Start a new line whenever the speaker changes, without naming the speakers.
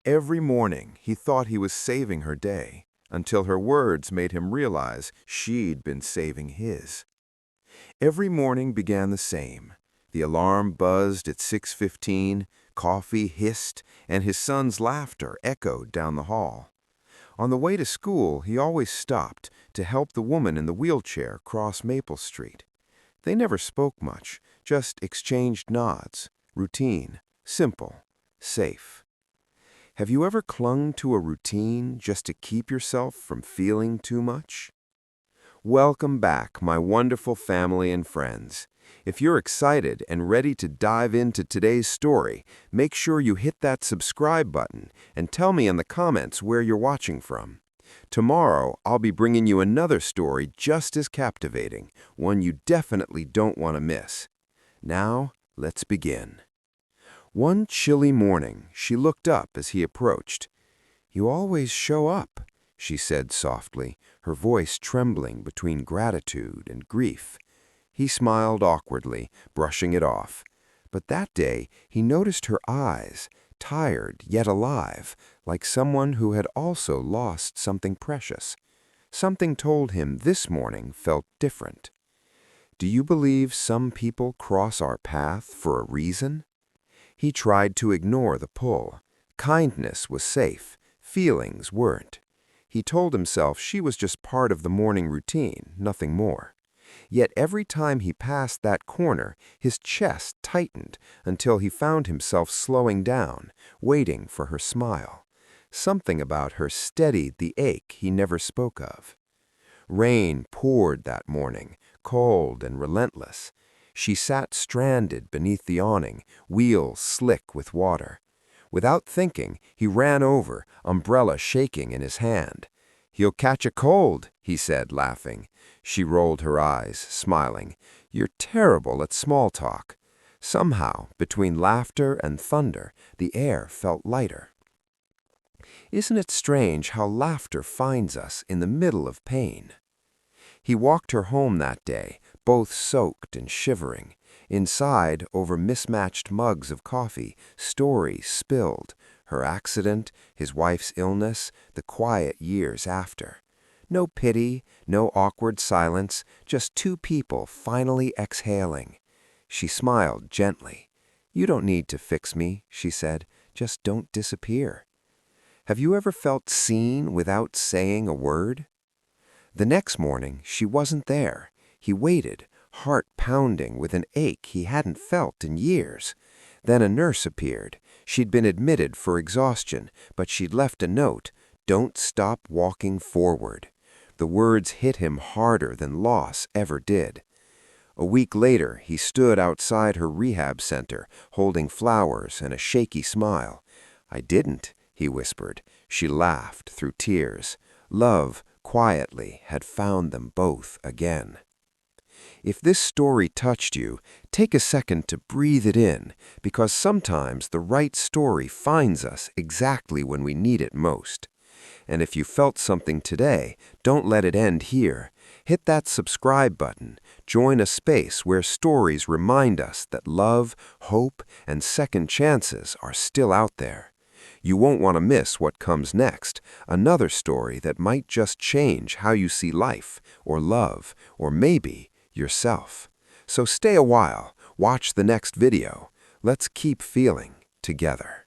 Every morning, he thought he was saving her day, until her words made him realize she'd been saving his. Every morning began the same. The alarm buzzed at 6:15, coffee hissed, and his son's laughter echoed down the hall. On the way to school, he always stopped to help the woman in the wheelchair cross Maple Street. They never spoke much, just exchanged nods. Routine, simple, safe. Have you ever clung to a routine just to keep yourself from feeling too much? Welcome back, my wonderful family and friends. If you're excited and ready to dive into today's story, make sure you hit that subscribe button and tell me in the comments where you're watching from. Tomorrow, I'll be bringing you another story just as captivating, one you definitely don't want to miss. Now, let's begin. One chilly morning, she looked up as he approached. "You always show up," she said softly, her voice trembling between gratitude and grief. He smiled awkwardly, brushing it off. But that day, he noticed her eyes, tired yet alive, like someone who had also lost something precious. Something told him this morning felt different. Do you believe some people cross our path for a reason? He tried to ignore the pull. Kindness was safe, feelings weren't. He told himself she was just part of the morning routine, nothing more. Yet every time he passed that corner, his chest tightened until he found himself slowing down, waiting for her smile. Something about her steadied the ache he never spoke of. Rain poured that morning, cold and relentless. She sat stranded beneath the awning, wheels slick with water. Without thinking, he ran over, umbrella shaking in his hand. "You'll catch a cold," he said, laughing. She rolled her eyes, smiling. "You're terrible at small talk." Somehow, between laughter and thunder, the air felt lighter. Isn't it strange how laughter finds us in the middle of pain? He walked her home that day, both soaked and shivering. Inside, over mismatched mugs of coffee, stories spilled. Her accident, his wife's illness, the quiet years after. No pity, no awkward silence, just two people finally exhaling. She smiled gently. "You don't need to fix me," she said. "Just don't disappear." Have you ever felt seen without saying a word? The next morning, she wasn't there. He waited, heart pounding with an ache he hadn't felt in years. Then a nurse appeared. She'd been admitted for exhaustion, but she'd left a note, "Don't stop walking forward." The words hit him harder than loss ever did. A week later, he stood outside her rehab center, holding flowers and a shaky smile. "I didn't," he whispered. She laughed through tears. Love, quietly, had found them both again. If this story touched you, take a second to breathe it in, because sometimes the right story finds us exactly when we need it most. And if you felt something today, don't let it end here. Hit that subscribe button. Join a space where stories remind us that love, hope, and second chances are still out there. You won't want to miss what comes next, another story that might just change how you see life, or love, or maybe yourself. So stay a while, watch the next video. Let's keep feeling together.